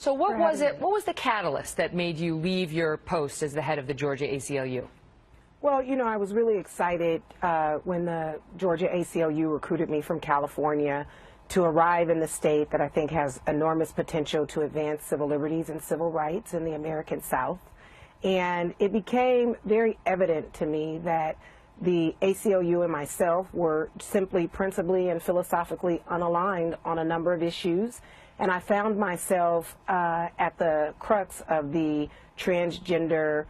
So what was it? What was the catalyst that made you leave your post as the head of the Georgia ACLU? Well, you know, I was really excited when the Georgia ACLU recruited me from California to arrive in the state that I think has enormous potential to advance civil liberties and civil rights in the American South. And it became very evident to me that the ACLU and myself were simply principally and philosophically unaligned on a number of issues. And I found myself at the crux of the transgender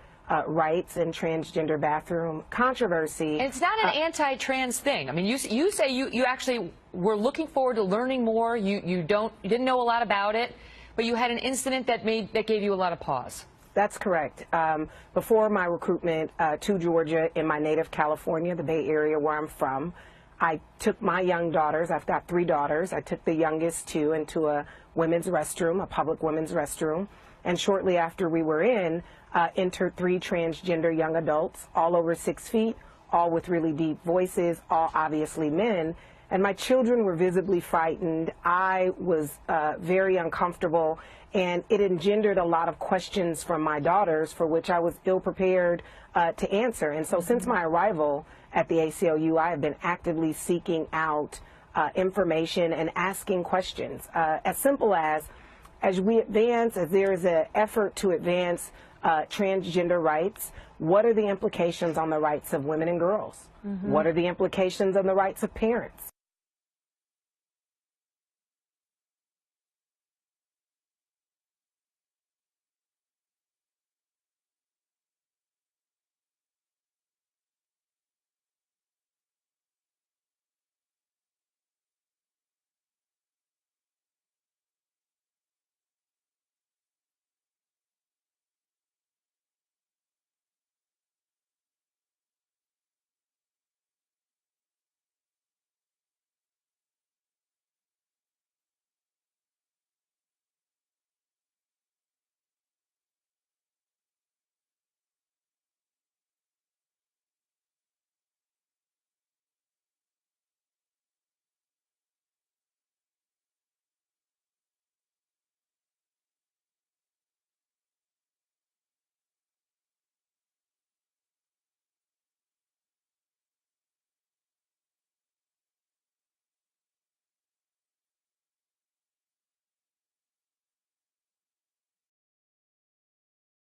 rights and transgender bathroom controversy. And it's not an anti-trans thing. I mean, you say you actually were looking forward to learning more. You didn't know a lot about it, but you had an incident that gave you a lot of pause. That's correct. Before my recruitment to Georgia in my native California, the Bay Area where I'm from, I took my young daughters, I've got 3 daughters, I took the youngest 2 into a women's restroom, a public women's restroom, and shortly after we were in, entered 3 transgender young adults, all over 6 feet, all with really deep voices, all obviously men. And my children were visibly frightened. I was very uncomfortable, and it engendered a lot of questions from my daughters for which I was ill-prepared to answer. And so since my arrival at the ACLU, I have been actively seeking out information and asking questions. As simple as we advance, as there is an effort to advance transgender rights, what are the implications on the rights of women and girls? What are the implications on the rights of parents?